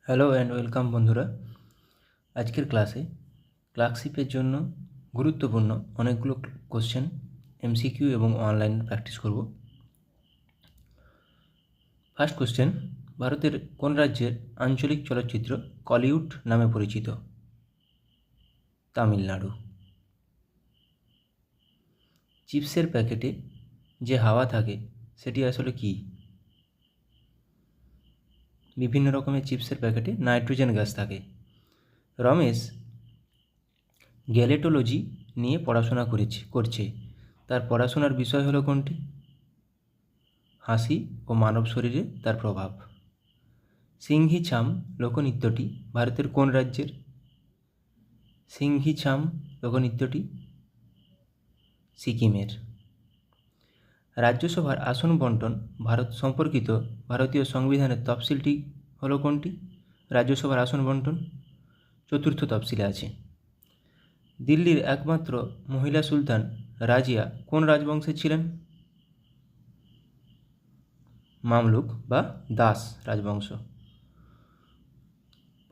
Hello and welcome বন্ধুরা। আজকের ক্লাসে ক্লার্কশিপের জন্য গুরুত্বপূর্ণ অনেকগুলো কোশ্চেন এমসিকিউ এবং অনলাইন প্র্যাকটিস করব। ফার্স্ট কোশ্চেন, ভারতের কোন রাজ্যের আঞ্চলিক চলচ্চিত্র কলিউড নামে পরিচিত? তামিলনাড়ু। চিপসের প্যাকেটে যে হাওয়া থাকে সেটি আসলে কি? বিভিন্ন রকমের চিপসের প্যাকেটে নাইট্রোজেন গ্যাস থাকে। রমেশ গ্যালেটোলজি নিয়ে পড়াশোনা করছে, তার পড়াশোনার বিষয় হলো কোনটি? হাসি ও মানব শরীরে তার প্রভাব। সিংহি ছাম লোকনৃত্যটি ভারতের কোন রাজ্যের? সিংহি ছাম লোকনৃত্যটি সিকিমের। রাজ্যসভার আসন বন্টন ভারত সম্পর্কিত ভারতীয় সংবিধানের তফসিলটি হলো কোনটি? রাজ্যসভার আসন বন্টন চতুর্থ তফসিলে আছে। দিল্লির একমাত্র মহিলা সুলতান রাজিয়া কোন রাজবংশের ছিলেন? মামলুক বা দাস রাজবংশ।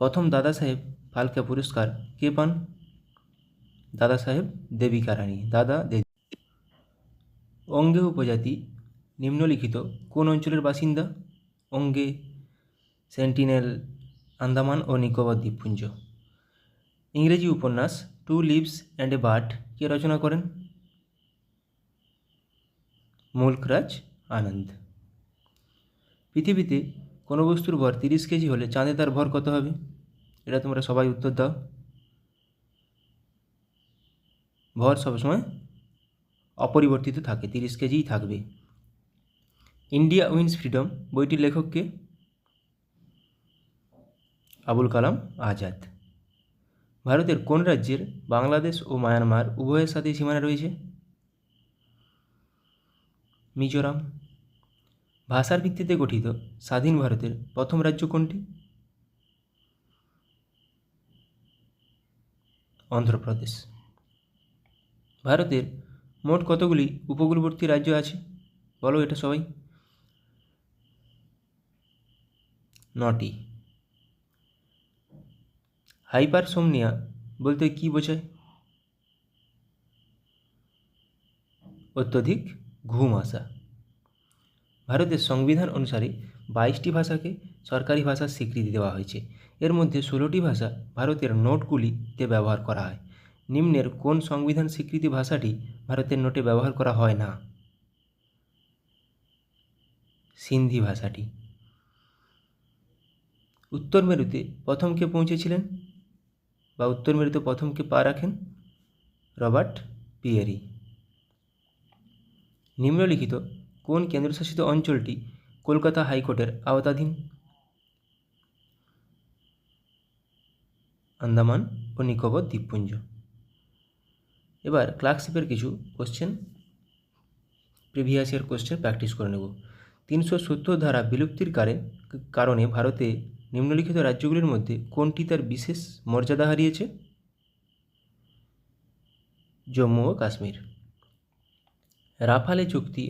প্রথম দাদা সাহেব ফালকে পুরস্কার কে পান? দাদা সাহেব দেবিকা রানী, দাদা দেবী। অঙ্গে উপজাতি নিম্নলিখিত কোন অঞ্চলের বাসিন্দা? অঙ্গে সেন্টিনেল আন্দামান ও নিকোবর দ্বীপপুঞ্জ। ইংরেজি উপন্যাস two leaves and a bird কে রচনা করেন? মুল্করাজ আনন্দ। পৃথিবীতে কোনো বস্তুর ভর 30 কেজি হলে চাঁদে তার ভর কত হবে? এটা তোমরা সবাই উত্তর দাও। ভর সবসময় অপরিবর্তিত থাকে, 30 কেজিই থাকবে। ইন্ডিয়া উইন্স ফ্রিডম বইটির লেখক কে? আবুল কালাম আজাদ। ভারতের কোন রাজ্যের বাংলাদেশ ও মায়ানমার উভয়ের সাথেই সীমানা রয়েছে? মিজোরাম। ভাষার ভিত্তিতে গঠিত স্বাধীন ভারতের প্রথম রাজ্য কোনটি? অন্ধ্রপ্রদেশ। ভারতের মোট কতগুলি উপকূলবর্তী রাজ্য আছে? বলো এটা সবাই। 9টি। হাইপারসোমনিয়া বলতে কি বোঝায়? অত্যধিক ঘুম আসা। ভারতের সংবিধান অনুসারে 22টি ভাষাকে সরকারি ভাষার স্বীকৃতি দেওয়া হয়েছে। এর মধ্যে 16টি ভাষা ভারতের নোটগুলিতে ব্যবহার করা হয়। নিম্নের কোন সংবিধান স্বীকৃতি ভাষাটি ভারতের নোটে ব্যবহার করা হয় না? সিন্ধি ভাষাটি। উত্তর মেরুতে প্রথম কে পৌঁছেছিলেন বা উত্তর মেরুতে প্রথম কে পা রাখেন? Robert Peary. নিম্নলিখিত কোন কেন্দ্রশাসিত অঞ্চলটি কলকাতা হাইকোর্টের আওতাধীন? আন্দামান ও নিকোবর দ্বীপপুঞ্জ। এবার ক্লার্কশিপের কিছু question, previous year question practice করে নেব। 370 ধারা বিলুপ্তির কারণে ভারতে নিম্নলিখিত রাজ্যগুলির মধ্যে কোনটি তার বিশেষ মর্যাদা হারিয়েছে? জম্মু ও কাশ্মীর। রাফালে চুক্তি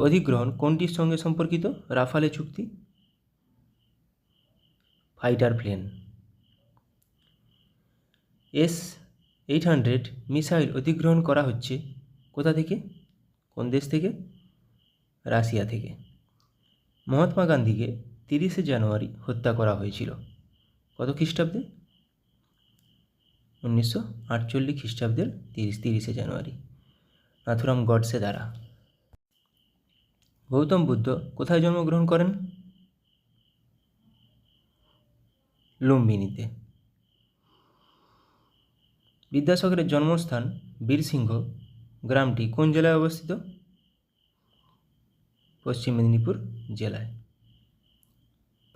অধিগ্রহণ কোনটির সঙ্গে সম্পর্কিত? রাফালে চুক্তি ফাইটার প্লেন। S-800 মিসাইল অধিগ্রহণ করা হচ্ছে কোথা থেকে? কোন দেশ থেকে? রাশিয়া থেকে। মহাত্মা গান্ধীকে 30শে জানুয়ারি হত্যা করা হয়েছিল কত খ্রিস্টাব্দে? 1948 খ্রিস্টাব্দের 30শে জানুয়ারি নাথুরাম গডসে দ্বারা। গৌতম বুদ্ধ কোথায় জন্মগ্রহণ করেন? লুম্বিনীতে। বিদ্যাসাগরের জন্মস্থান বীরসিংহ গ্রামটি কোন জেলায় অবস্থিত? পশ্চিম মেদিনীপুর জেলায়।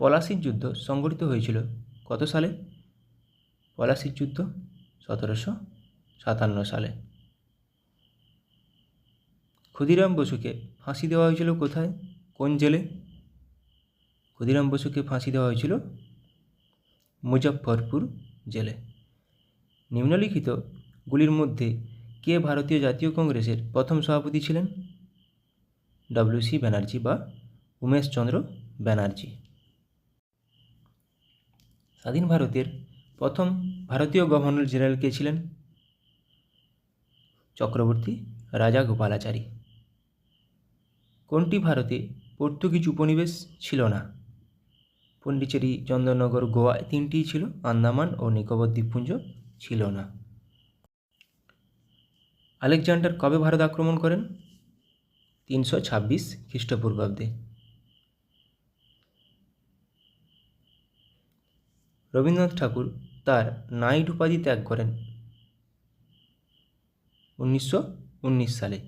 পলাশির যুদ্ধ সংঘটিত হয়েছিল কত সালে? পলাশির যুদ্ধ 1757 সালে। ক্ষুদিরাম বসুকে ফাঁসি দেওয়া হয়েছিল কোথায়, কোন জেলে? ক্ষুদিরাম বসুকে ফাঁসি দেওয়া হয়েছিল মুজফ্ফরপুর জেলে। নিম্নলিখিত গুলির মধ্যে কে ভারতীয় জাতীয় কংগ্রেসের প্রথম সভাপতি ছিলেন? WC ব্যানার্জি বা উমেশচন্দ্র ব্যানার্জি। স্বাধীন ভারতের প্রথম ভারতীয় গভর্নর জেনারেল কে ছিলেন? চক্রবর্তী রাজা গোপালাচারী। কোনটি ভারতে পর্তুগিজ উপনিবেশ ছিল না? পন্ডিচেরি, চন্দননগর, গোয়া তিনটিই ছিল, আন্দামান ও নিকোবর দ্বীপপুঞ্জ ছিল না। আলেকজান্ডার কবে ভারত আক্রমণ করেন? 326 খ্রিস্টপূর্বাব্দে। রবীন্দ্রনাথ ঠাকুর তার নাইট উপাধি ত্যাগ করেন 1919 সালে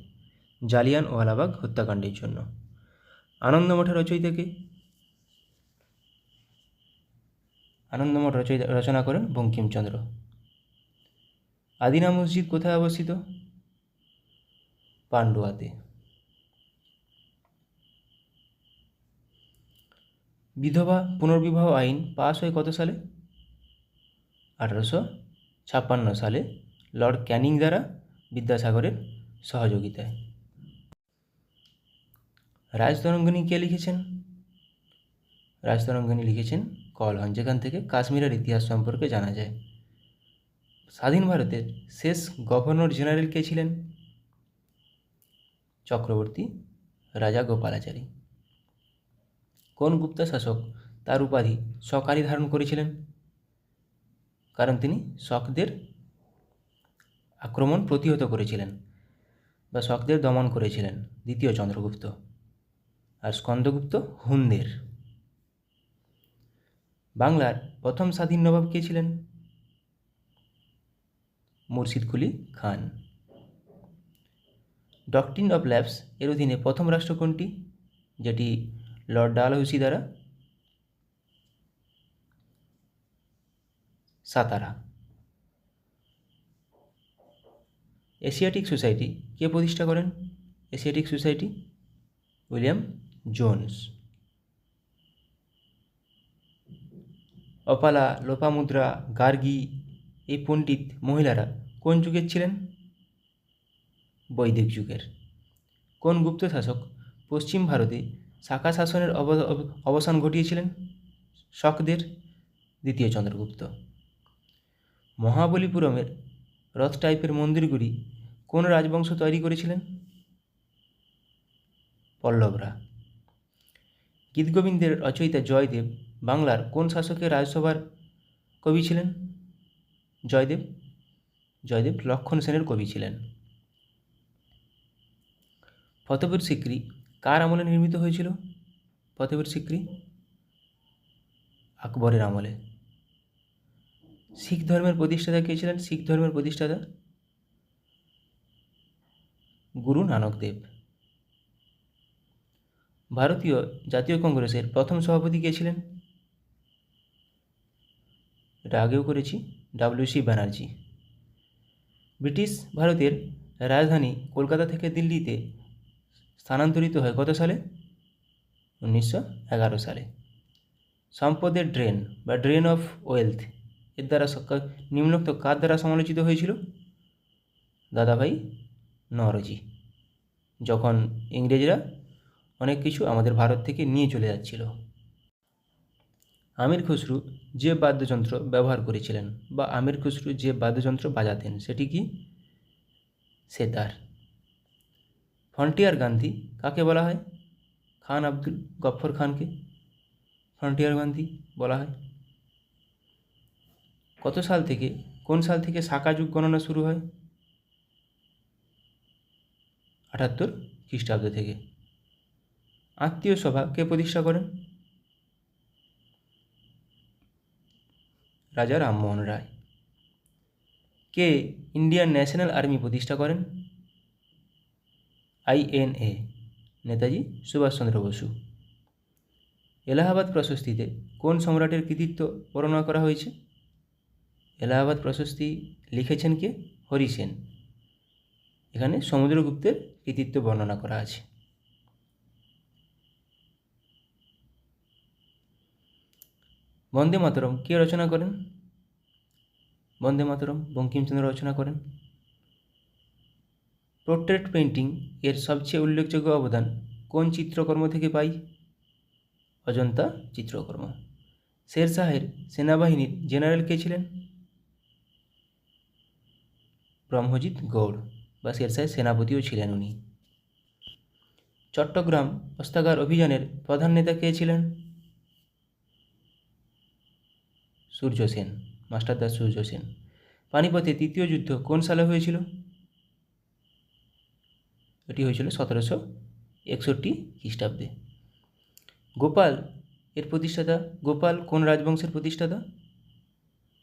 জালিয়ানওয়ালাবাগ হত্যাকাণ্ডের জন্য। আনন্দমঠের রচয়িতা কে? আনন্দমঠ রচনা করেন বঙ্কিমচন্দ্র। আদিনা মসজিদ কোথায় অবস্থিত? পান্ডুয়াতে। বিধবা পুনর্বিবাহ আইন পাস হয় কত সালে? 1856 সালে লর্ড ক্যানিং দ্বারা বিদ্যাসাগরের সহযোগিতায়। রাজতরঙ্গিনী কে লিখেছেন? রাজতরঙ্গিনী লিখেছেন কলহন, যেখান থেকে কাশ্মীরের ইতিহাস সম্পর্কে জানা যায়। স্বাধীন ভারতের শেষ গভর্নর জেনারেল কে ছিলেন? চক্রবর্তী রাজা গোপালাচারী। কোন গুপ্ত শাসক তার উপাধি শকারি ধারণ করেছিলেন? কারণ তিনি শকদের আক্রমণ প্রতিহত করেছিলেন বা শকদের দমন করেছিলেন। দ্বিতীয় চন্দ্রগুপ্ত। আর স্কন্দগুপ্ত হুনদের। বাংলার প্রথম স্বাধীন নবাব কে ছিলেন? মুর্শিদ কুলি খান। ডকট্রিন অফ ল্যাপস এর অধীনে প্রথম রাষ্ট্র কোনটি, যেটি লর্ড ডালহৌসি দ্বারা? সাতারা। এশিয়াটিক সোসাইটি কে প্রতিষ্ঠা করেন? Asiatic society William Jones. Apala, Lopamudra, Gargi এই পণ্ডিত মহিলারা কোন যুগের ছিলেন? বৈদিক যুগের। কোন গুপ্ত শাসক পশ্চিম ভারতে শাকা শাসনের অবসান ঘটিয়েছিলেন? শকদের। দ্বিতীয় চন্দ্রগুপ্ত। মহাবলীপুরমের রথ টাইপের মন্দিরগুলি কোন রাজবংশ তৈরি করেছিলেন? পল্লবরা। গীতগোবিন্দের রচয়িতা জয়দেব বাংলার কোন শাসকের রাজসভার কবি ছিলেন? জয়দেব। জয়দেব লক্ষণ সেনের কবি ছিলেন। ফতেপুর সিক্রি কার আমলে নির্মিত হয়েছিল? ফতেপুর সিক্রি আকবরের আমলে। শিখ ধর্মের প্রতিষ্ঠাতা কে ছিলেন? শিখ ধর্মের প্রতিষ্ঠাতা গুরু নানক দেব। ভারতীয় জাতীয় কংগ্রেসের প্রথম সভাপতি কে ছিলেন? এটা আগেও করেছি, WC ব্যানার্জি। ব্রিটিশ ভারতের রাজধানী কলকাতা থেকে দিল্লিতে স্থানান্তরিত হয় কত সালে? 1911 সালে। সম্পদের ড্রেন বা ড্রেন অফ ওয়েলথ এর দ্বারা নিম্নোক্ত কার দ্বারা সমালোচিত হয়েছিল? দাদাভাই নওরোজি, যখন ইংরেজরা অনেক কিছু আমাদের ভারত থেকে নিয়ে চলে যাচ্ছিল। আমির খসরু যে বাদ্যযন্ত্র ব্যবহার করেছিলেন বা আমির খসরু যে বাদ্যযন্ত্র বাজাতেন সেটি কি? সেতার। ফ্রন্টিয়ার গান্ধী কাকে বলা হয়? খান আব্দুল গফ্ফর খানকে ফ্রন্টিয়ার গান্ধী বলা হয়। কোন সাল থেকে সাকা যুগ গণনা শুরু হয়? 78 খ্রিস্টাব্দ থেকে। আত্মীয় সভা কে প্রতিষ্ঠা করেন? রাজা রামমোহন রায়। কে ইন্ডিয়ান ন্যাশনাল আর্মি প্রতিষ্ঠা করেন? INA নেতাজি সুভাষচন্দ্র বসু। এলাহাবাদ প্রশস্তিতে কোন সম্রাটের কৃতিত্ব বর্ণনা করা হয়েছে? এলাহাবাদ প্রশস্তি লিখেছেন কে? হরি সেন। এখানে সমুদ্রগুপ্তের কৃতিত্ব বর্ণনা করা আছে। বন্দে মাতরম কে রচনা করেন? বন্দে মাতরম বঙ্কিমচন্দ্র রচনা করেন। পোর্ট্রেট পেইন্টিং এর সবচেয়ে উল্লেখযোগ্য অবদান কোন চিত্রকর্ম থেকে পাই? অজন্তা চিত্রকর্ম। শের শাহের সেনাবাহিনীর জেনারেল কে ছিলেন? ব্রহ্মজিৎ গৌড়, বা শের শাহের সেনাপতিও ছিলেন উনি। চট্টগ্রাম অস্ত্রাগার অভিযানের প্রধান নেতা কে ছিলেন? সূর্য সেন, মাস্টারদা সূর্য সেন। পানিপথে তৃতীয় যুদ্ধ কোন সালে হয়েছিল? এটি হয়েছিল 1761 খ্রিস্টাব্দে। গোপাল এর প্রতিষ্ঠাতা, গোপাল কোন রাজবংশের প্রতিষ্ঠাতা?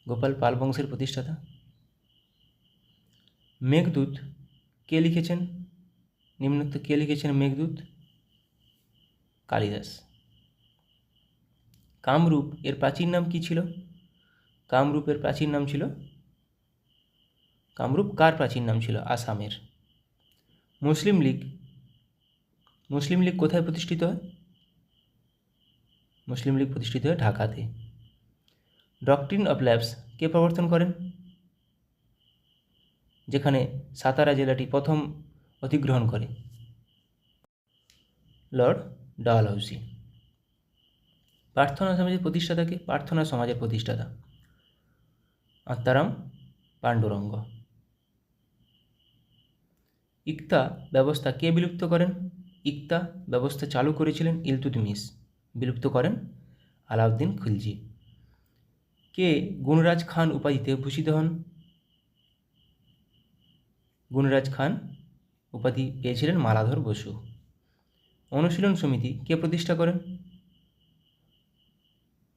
গোপাল পাল বংশের প্রতিষ্ঠাতা। মেঘদূত কে লিখেছেন? নিম্নোক্ত কে লিখেছেন মেঘদূত? কালিদাস। কামরূপ এর প্রাচীন নাম কি ছিল? কামরূপের প্রাচীন নাম ছিল, কামরূপ কার প্রাচীন নাম ছিল? আসামের। মুসলিম লীগ, মুসলিম লীগ কোথায় প্রতিষ্ঠিত হয়? মুসলিম লীগ প্রতিষ্ঠিত হয় ঢাকাতে। ডক্ট্রিন অফ ল্যাবস কে প্রবর্তন করেন? যেখানে সাতারা জেলাটি প্রথম অধিগ্রহণ করে? লর্ড ডালহৌসি। প্রার্থনা সমাজের প্রতিষ্ঠাতাকে? প্রার্থনা সমাজের প্রতিষ্ঠাতা আত্মারাম পাণ্ডুরঙ্গ। ইকতা ব্যবস্থা কে বিলুপ্ত করেন? ইকতা ব্যবস্থা চালু করেছিলেন ইলতুৎমিশ, বিলুপ্ত করেন আলাউদ্দিন খিলজি। কে গুণরাজ খান উপাধিতে ভূষিত হন? গুণরাজ খান উপাধি পেয়েছিলেন মালাধর বসু। অনুশীলন সমিতি কে প্রতিষ্ঠা করেন?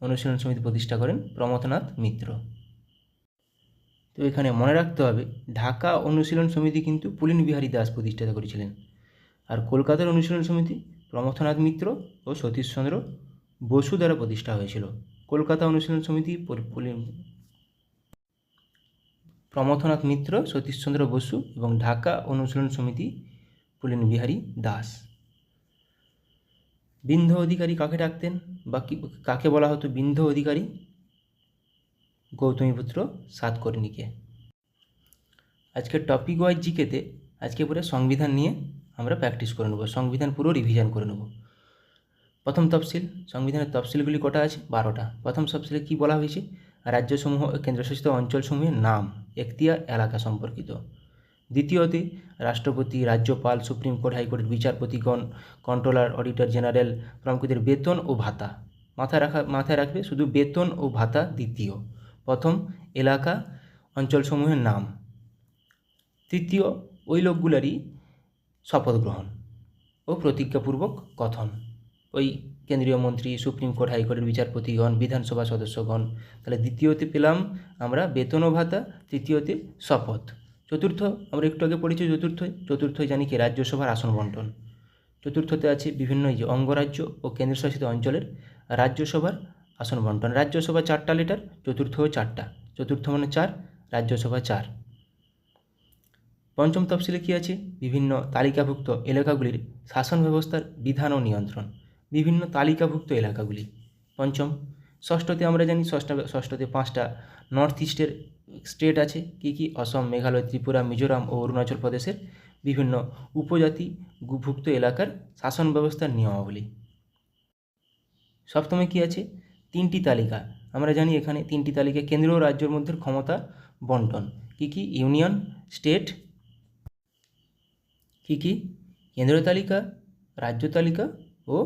অনুশীলন সমিতি প্রতিষ্ঠা করেন প্রমথনাথ মিত্র। তো এখানে মনে রাখতে হবে, ঢাকা অনুশীলন সমিতি কিন্তু পুলিন বিহারী দাস প্রতিষ্ঠা করেছিলেন, আর কলকাতার অনুশীলন সমিতি প্রমথনাথ মিত্র ও সতীশচন্দ্র বসু দ্বারা প্রতিষ্ঠা হয়েছিল। কলকাতা অনুশীলন সমিতি প্রমথনাথ মিত্র, সতীশচন্দ্র বসু, এবং ঢাকা অনুশীলন সমিতি পুলিন বিহারী দাস। বিন্ধ্য অধিকারী কাকে ডাকতেন, বা কাকে বলা হতো বিন্ধ্য অধিকারী? গৌতমীপুত্র সাতকর্ণীকে। আজকের টপিক ওয়াইজ জিকেতে আজকে পুরো সংবিধান নিয়ে আমরা প্র্যাকটিস করে নেব, সংবিধান পুরো রিভিশন করে নেব। প্রথম তফসিল, সংবিধানের তফসিলগুলি কটা আছে? 12টা। প্রথম তফসিলে কী বলা হয়েছে? রাজ্যসমূহ ও কেন্দ্রশাসিত অঞ্চলসমূহের নাম, এখতিয়ার, এলাকা সম্পর্কিত। দ্বিতীয়তে রাষ্ট্রপতি, রাজ্যপাল, সুপ্রিম কোর্ট, হাইকোর্টের বিচারপতিগণ, কন্ট্রোলার, অডিটর জেনারেল প্রমুখদের বেতন ও ভাতা। মাথায় রাখবে শুধু বেতন ও ভাতা দ্বিতীয়। প্রথম এলাকা অঞ্চলসমূহের নাম। তৃতীয় ওই লোকগুলারই শপথ গ্রহণ ও প্রতিজ্ঞাপূর্বক কথন। ওই কেন্দ্রীয় মন্ত্রী, সুপ্রিম কোর্ট, হাইকোর্টের বিচারপতিগণ, বিধানসভা সদস্যগণ। তাহলে দ্বিতীয়তে পেলাম আমরা বেতন ও ভাতা, তৃতীয়তে শপথ। চতুর্থ আমরা একটু আগে পড়েছি চতুর্থই জানি কি? রাজ্যসভার আসন বন্টন। চতুর্থতে আছে বিভিন্ন যে অঙ্গরাজ্য ও কেন্দ্রশাসিত অঞ্চলের রাজ্যসভার আসন বন্টন। রাজ্যসভা 4টা লিটার, চতুর্থও 4টা। চতুর্থ মানে 4, রাজ্যসভা 4। পঞ্চম তফসিলে কী আছে? বিভিন্ন তালিকাভুক্ত এলাকাগুলির শাসন ব্যবস্থার বিধান ও নিয়ন্ত্রণ। বিভিন্ন তালিকাভুক্ত এলাকাগুলি পঞ্চম। ষষ্ঠতে আমরা জানি ষষ্ঠতে 5টা নর্থ ইস্টের স্টেট আছে। কী কী? অসম, মেঘালয়, ত্রিপুরা, মিজোরাম ও অরুণাচল প্রদেশের বিভিন্ন উপজাতি ভুক্ত এলাকার শাসন ব্যবস্থার নিয়মাবলী। সপ্তমে কী আছে? 3টি তালিকা। আমরা জানি এখানে 3টি তালিকা কেন্দ্র ও রাজ্যের মধ্যে ক্ষমতা বন্টন। কী কী? ইউনিয়ন, স্টেট, কী কী? কেন্দ্রীয় তালিকা, রাজ্য তালিকা ও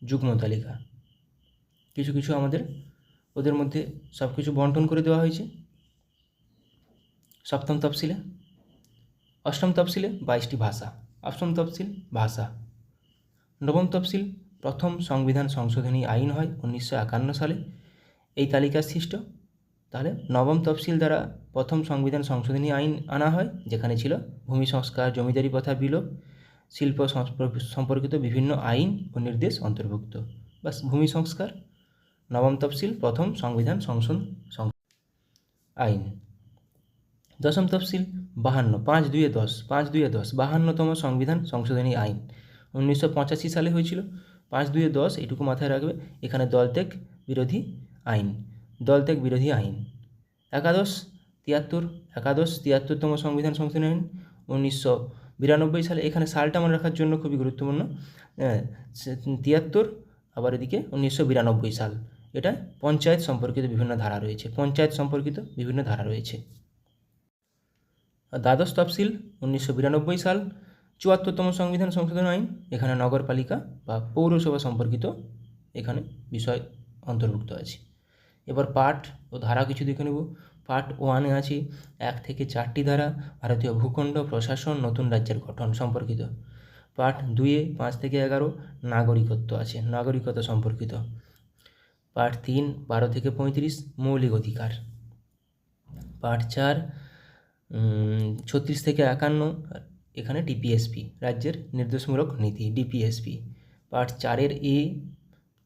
যুগ্ম তালিকা। কিছু কিছু আমাদের ওদের মধ্যে সব কিছু বন্টন করে দেওয়া হয়েছে সপ্তম তফসিলে। অষ্টম তফসিলে 22টি ভাষা। অষ্টম তফসিল ভাষা। নবম তফসিল প্রথম সংবিধান সংশোধনী আইন হয় 1951 সালে, এই তালিকা সৃষ্ট। তাহলে নবম তফসিল দ্বারা প্রথম সংবিধান সংশোধনী আইন আনা হয়, যেখানে ছিল ভূমি সংস্কার, জমিদারি প্রথা বিলোপ, শিল্প সম্পর্কিত বিভিন্ন আইন ও নির্দেশ অন্তর্ভুক্ত। বাস, ভূমি সংস্কার। নবম তফসিল প্রথম সংবিধান সংশোধন আইন। দশম তফসিল 52, 5-2-10, 5-2-10 52তম সংবিধান সংশোধনী আইন 1985 সালে হয়েছিল। 5-2-10 এটুকু মাথায় রাখবে। এখানে দলত্যাগ বিরোধী আইন, দলত্যাগ বিরোধী আইন। একাদশ 73তম সংবিধান সংশোধনী আইন 1992 সালে। এখানে সালটা মনে রাখার জন্য খুবই গুরুত্বপূর্ণ। 73, আবার এদিকে 1992 সাল। এটা পঞ্চায়েত সম্পর্কিত বিভিন্ন ধারা রয়েছে, পঞ্চায়েত সম্পর্কিত বিভিন্ন ধারা রয়েছে। দ্বাদশ তফসিল 1992 সাল, 74তম সংবিধান সংশোধন আইন, এখানে নগরপালিকা বা পৌরসভা সম্পর্কিত এখানে বিষয় অন্তর্ভুক্ত আছে। এবার পাঠ ও ধারা কিছু দেখে নেব। পার্ট 1-এ আছে 1 থেকে 4টি ধারা ভারতীয় ভূখণ্ড, প্রশাসন, নতুন রাজ্যের গঠন সম্পর্কিত। পার্ট 2-এ 5 থেকে 11 নাগরিকত্ব আছে, নাগরিকতা সম্পর্কিত। পার্ট 3 12 থেকে 35 মৌলিক অধিকার। পার্ট 4 36 থেকে 51 এখানে ডিপিএসপি, রাজ্যের নির্দেশমূলক নীতি, ডিপিএসপি। পার্ট 4-এর এ,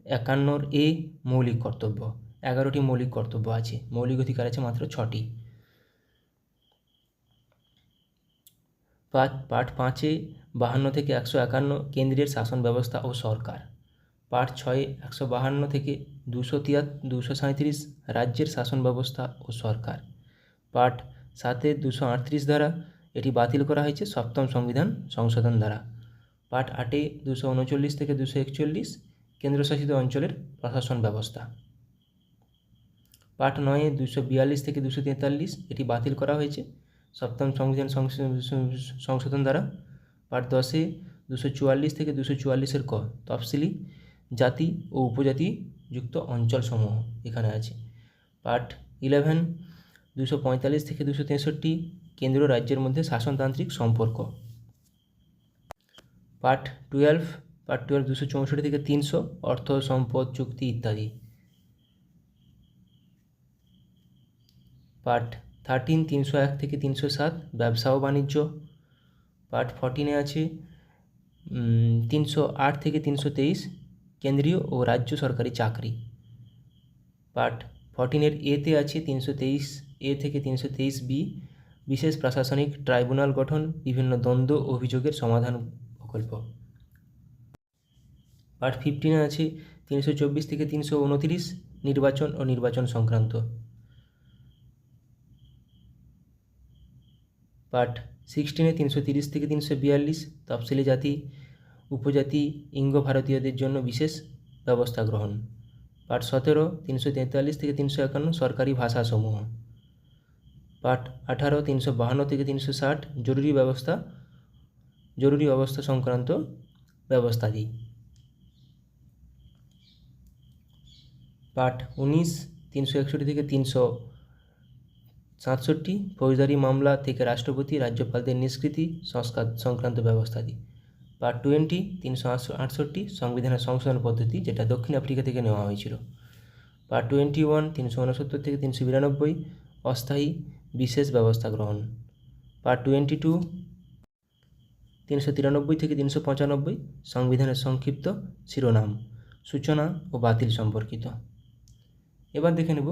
51-র এ মৌলিক কর্তব্য, 11টি মৌলিক কর্তব্য আছে, মৌলিক অধিকার আছে মাত্র 6টি। পার্ট 5-এ 52 থেকে 151 কেন্দ্রের শাসন ব্যবস্থা ও সরকার। পার্ট 6-এ 152 থেকে 237 রাজ্যের শাসন ব্যবস্থা ও সরকার। পার্ট 7-এ 238 ধারা, এটি বাতিল করা হয়েছে 7ম সংবিধান সংশোধন দ্বারা। পার্ট 8-এ 239 থেকে 241 কেন্দ্রশাসিত অঞ্চলের প্রশাসন ব্যবস্থা। পার্ট 9-এ 242 থেকে 243 এটি বাতিল করা হয়েছে 7ম সংবিধান সংশোধন দ্বারা। পার্ট 10-এ 244 থেকে 244-এর ক তফসিলি জাতি ও উপজাতি যুক্ত অঞ্চলসমূহ এখানে আছে। পার্ট 11 245 থেকে 263 কেন্দ্র রাজ্যের মধ্যে শাসনতান্ত্রিক সম্পর্ক। পার্ট 12 264 থেকে 300 অর্থ সম্পদ চুক্তি ইত্যাদি। পার্ট 13 301 থেকে 307 ব্যবসা ও বাণিজ্য। পার্ট 14-এ আছে 308 থেকে 323 কেন্দ্রীয় ও রাজ্য সরকারি চাকরি। পার্ট 14-এর এতে আছে 323 এ থেকে 323 বি বিশেষ প্রশাসনিক ট্রাইব্যুনাল গঠন, বিভিন্ন দ্বন্দ্ব অভিযোগের সমাধান প্রকল্প। পার্ট 15-এ আছে 324 থেকে 329 নির্বাচন ও নির্বাচন সংক্রান্ত। পার্ট 16-এ 330 থেকে 342 তফসিলি জাতি উপজাতি ইঙ্গ ভারতীয়দের জন্য বিশেষ ব্যবস্থা গ্রহণ। পার্ট 17 343 থেকে 351 সরকারি ভাষাসমূহ। পার্ট 18 352 থেকে 360 জরুরি অবস্থা সংক্রান্ত ব্যবস্থাদি। পার্ট 19 361 থেকে 367 ফৌজদারি মামলা থেকে রাষ্ট্রপতি রাজ্যপালদের নিষ্কৃতি সংস্কার সংক্রান্ত ব্যবস্থাদি। পার্ট 20 368 সংবিধানের সংশোধন পদ্ধতি, যেটা দক্ষিণ আফ্রিকা থেকে নেওয়া হয়েছিল। পার্ট 21 369 থেকে 392 অস্থায়ী বিশেষ ব্যবস্থা গ্রহণ। পার্ট 22 393 থেকে 395 সংবিধানের সংক্ষিপ্ত শিরোনাম, সূচনা ও বাতিল সম্পর্কিত। এবার দেখে নেব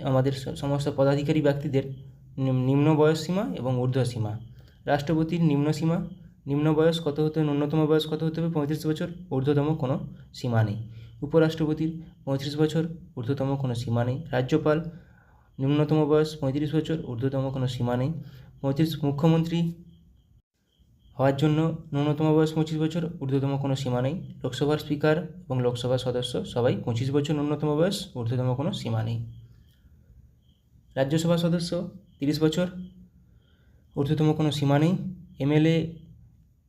আমাদের সমস্ত পদাধিকারী ব্যক্তিদের নিম্ন বয়স সীমা এবং ঊর্ধ্ব সীমা। রাষ্ট্রপতির নিম্ন বয়স কত হতে হবে, ন্যূনতম বয়স কত হতে হবে 35 বছর, ঊর্ধ্বতম কোনো সীমা নেই। উপরাষ্ট্রপতির 35 বছর, ঊর্ধ্বতম কোনো সীমা নেই। রাজ্যপাল নিম্নতম বয়স 35 বছর, ঊর্ধ্বতম কোনো সীমা নেই। মুখ্যমন্ত্রী হওয়ার জন্য ন্যূনতম বয়স 25 বছর, ঊর্ধ্বতম কোনো সীমা নেই। লোকসভার স্পিকার এবং লোকসভার সদস্য সবাই 25 বছর ন্যূনতম বয়স, ঊর্ধ্বতম কোনো সীমা নেই। রাজ্যসভার সদস্য 30 বছর, ঊর্ধ্বতম কোনো সীমা নেই। এমএলএ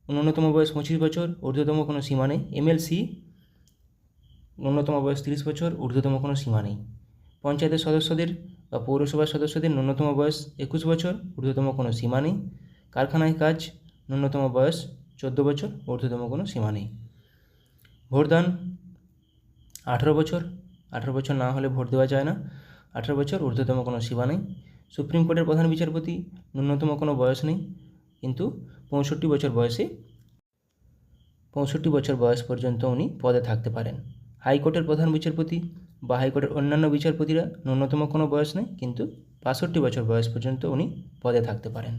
ন্যূনতম বয়স 25 বছর, ঊর্ধ্বতম কোনো সীমা নেই। এমএলসি ন্যূনতম বয়স 30 বছর, ঊর্ধ্বতম কোনো সীমা নেই। পঞ্চায়েতের সদস্যদের বা পৌরসভার সদস্যদের ন্যূনতম বয়স 21 বছর, ঊর্ধ্বতম কোনো সীমা নেই। কারখানায় কাজ ন্যূনতম বয়স 14 বছর, ঊর্ধ্বতম কোনো সীমা নেই। ভোটদান 18 বছর, 18 বছর না হলে ভোট দেওয়া যায় না। 18 বছর, ঊর্ধ্বতম কোনো সীমা নেই। সুপ্রিম কোর্টের প্রধান বিচারপতি ন্যূনতম কোনো বয়স নেই, কিন্তু 65 বছর বয়স পর্যন্ত উনি পদে থাকতে পারেন। হাইকোর্টের প্রধান বিচারপতি বা হাইকোর্টের অন্যান্য বিচারপতিরা ন্যূনতম কোনো বয়স নেই, কিন্তু 65 বছর বয়স পর্যন্ত উনি পদে থাকতে পারেন।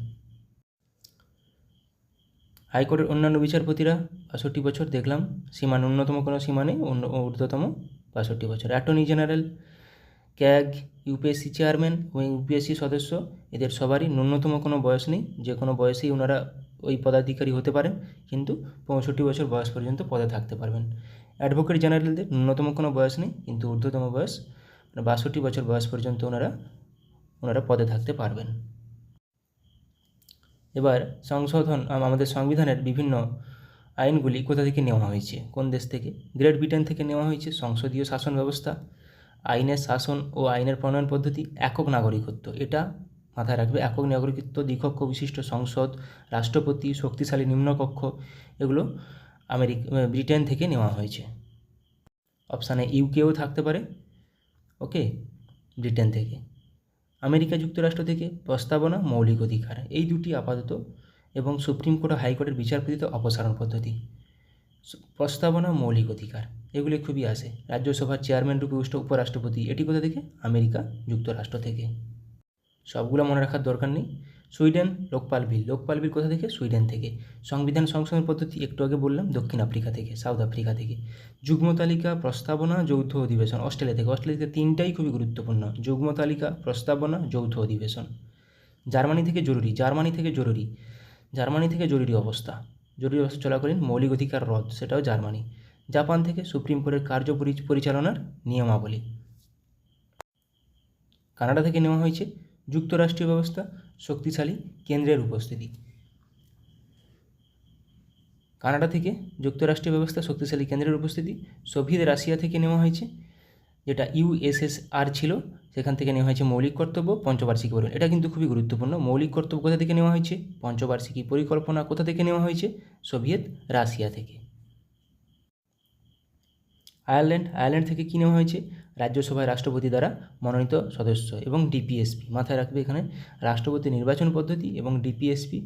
হাইকোর্টের অন্যান্য বিচারপতিরা 65 বছর, দেখলাম সীমা ন্যূনতম কোনো সীমা নেই, ঊর্ধ্বতম 65 বছর। Attorney general, CAG, UPSC chairman এবং ইউপিএসসি সদস্য, এদের সবারই ন্যূনতম কোনো বয়স নেই, যে কোনো বয়সেই ওনারা ওই পদাধিকারী হতে পারেন, কিন্তু 65 বছর বয়স পর্যন্ত পদে থাকতে পারবেন। অ্যাডভোকেট জেনারেলদের ন্যূনতম কোনো বয়স নেই, কিন্তু ঊর্ধ্বতম বয়স 62 বছর বয়স পর্যন্ত ওনারা পদে থাকতে পারবেন। এবার সংশোধন আমাদের সংবিধানের বিভিন্ন আইনগুলি কোথা থেকে নেওয়া হয়েছে, কোন দেশ থেকে? গ্রেট ব্রিটেন থেকে নেওয়া হয়েছে। সংসদীয় শাসন ব্যবস্থা, আইনের শাসন ও আইনের প্রণয়ন পদ্ধতি, একক নাগরিকত্ব, এটা মাথায় রাখবে। একক নাগরিকত্ব, দ্বিকক্ষ বিশিষ্ট সংসদ, রাষ্ট্রপতি, শক্তিশালী নিম্নকক্ষ, এগুলো ব্রিটেন থেকে নেওয়া হয়েছে। অপশানে ইউকেও থাকতে পারে, ওকে, ব্রিটেন থেকে। আমেরিকা যুক্তরাষ্ট্র থেকে প্রস্তাবনা, মৌলিক অধিকার, এই দুটি আপাতত, এবং সুপ্রিম কোর্ট ও হাইকোর্টের বিচারপতিতে অপসারণ পদ্ধতি। প্রস্তাবনা, মৌলিক অধিকার, এগুলি খুবই আসে। রাজ্যসভার চেয়ারম্যান রূপে উপরাষ্ট্রপতি, এটি কোথা থেকে? আমেরিকা যুক্তরাষ্ট্র থেকে। সবগুলো মনে রাখার দরকার নেই। সুইডেন লোকপাল বিল কোথা থেকে? সুইডেন থেকে। সংবিধান সংশোধন পদ্ধতি একটু আগে বললাম, দক্ষিণ আফ্রিকা থেকে, সাউথ আফ্রিকা থেকে। যুগ্ম তালিকা, প্রস্তাবনা, যৌথ অধিবেশন, অস্ট্রেলিয়া থেকে। অস্ট্রেলিয়া থেকে তিনটাই খুবই গুরুত্বপূর্ণ, যুগ্ম তালিকা, প্রস্তাবনা, যৌথ অধিবেশন। জার্মানি থেকে জরুরি অবস্থা চলাকালীন মৌলিক অধিকার রদ, সেটাও জার্মানি। জাপান থেকে সুপ্রিম কোর্টের কার্য পরিচালনার নিয়মাবলী। কানাডা থেকে নেওয়া হয়েছে যুক্তরাষ্ট্রীয় ব্যবস্থা, শক্তিশালী কেন্দ্রের উপস্থিতি। কানাডা থেকে যুক্তরাষ্ট্রীয় ব্যবস্থা, শক্তিশালী কেন্দ্রের উপস্থিতি। সোভিয়েত রাশিয়া থেকে নেওয়া হয়েছে, যেটা ইউএসএসআর ছিল, সেখান থেকে নেওয়া হয়েছে মৌলিক কর্তব্য, পঞ্চবার্ষিকী পরিকল্পনা। এটা কিন্তু খুবই গুরুত্বপূর্ণ। মৌলিক কর্তব্য কোথা থেকে নেওয়া হয়েছে? পঞ্চবার্ষিকী পরিকল্পনা কোথা থেকে নেওয়া হয়েছে? সোভিয়েত রাশিয়া থেকে। আয়ারল্যান্ড থেকে কী নেওয়া হয়েছে? রাজ্যসভায় রাষ্ট্রপতি দ্বারা মনোনীত সদস্য এবং ডিপিএসপি। মাথায় রাখবে এখানে রাষ্ট্রপতি নির্বাচন পদ্ধতি এবং ডিপিএসপি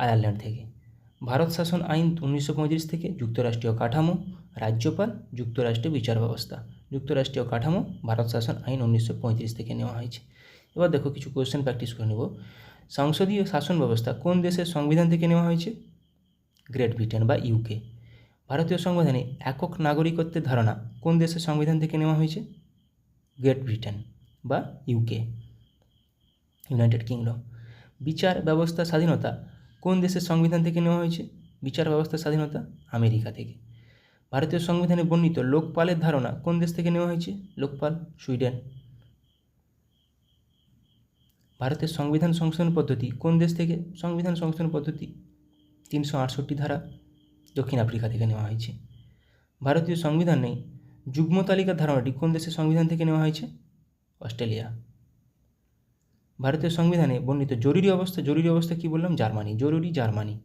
আয়ারল্যান্ড থেকে। ভারত শাসন আইন 1935 থেকে। যুক্তরাষ্ট্রীয় কাঠামো, রাজ্যপাল, যুক্তরাষ্ট্রীয় বিচার ব্যবস্থা। যুক্তরাষ্ট্রীয় কাঠামো, ভারত শাসন আইন 1935 থেকে নেওয়া হয়েছে। এবার দেখো কিছু কোয়েশ্চেন প্র্যাকটিস করে নেব। সংসদীয় শাসন ব্যবস্থা কোন দেশের সংবিধান থেকে নেওয়া হয়েছে? গ্রেট ব্রিটেন বা ইউকে। ভারতীয় সংবিধানে একক নাগরিকত্বের ধারণা কোন দেশের সংবিধান থেকে নেওয়া হয়েছে? গ্রেট ব্রিটেন বা ইউকে, ইউনাইটেড কিংডম। বিচার ব্যবস্থা স্বাধীনতা কোন দেশের সংবিধান থেকে নেওয়া হয়েছে? বিচার ব্যবস্থা স্বাধীনতা, আমেরিকা থেকে। ভারতীয় সংবিধানে বর্ণিত লোকপালের ধারণা কোন দেশ থেকে নেওয়া হয়েছে? লোকপাল, সুইডেন। ভারতের সংবিধান সংশোধন পদ্ধতি কোন দেশ থেকে? সংবিধান সংশোধন পদ্ধতি 368 ধারা, দক্ষিণ আফ্রিকা থেকে নেওয়া হয়েছে। ভারতীয় সংবিধানে যুগ্ম তালিকার ধারণাটি কোন দেশের সংবিধান থেকে নেওয়া হয়েছে? অস্ট্রেলিয়া। ভারতীয় সংবিধানে বর্ণিত জরুরি অবস্থা কী বললাম? জার্মানি।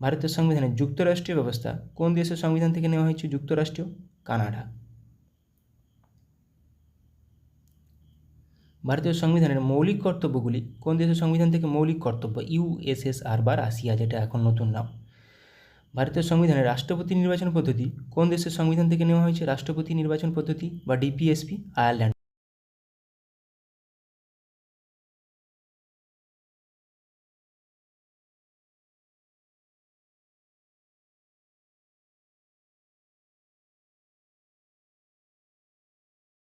ভারতীয় সংবিধানে যুক্তরাষ্ট্রীয় ব্যবস্থা কোন দেশের সংবিধান থেকে নেওয়া হয়েছে? যুক্তরাষ্ট্রীয়, কানাডা। ভারতীয় সংবিধানের মৌলিক কর্তব্যগুলি কোন দেশের সংবিধান থেকে? মৌলিক কর্তব্য, ইউএসএসআর বা রাশিয়া, যেটা এখন নতুন নাম। ভারতীয় সংবিধানের রাষ্ট্রপতি নির্বাচন পদ্ধতি কোন দেশের সংবিধান থেকে নেওয়া হয়েছে? রাষ্ট্রপতি নির্বাচন পদ্ধতি বা ডিপিএসপি, আয়ারল্যান্ড।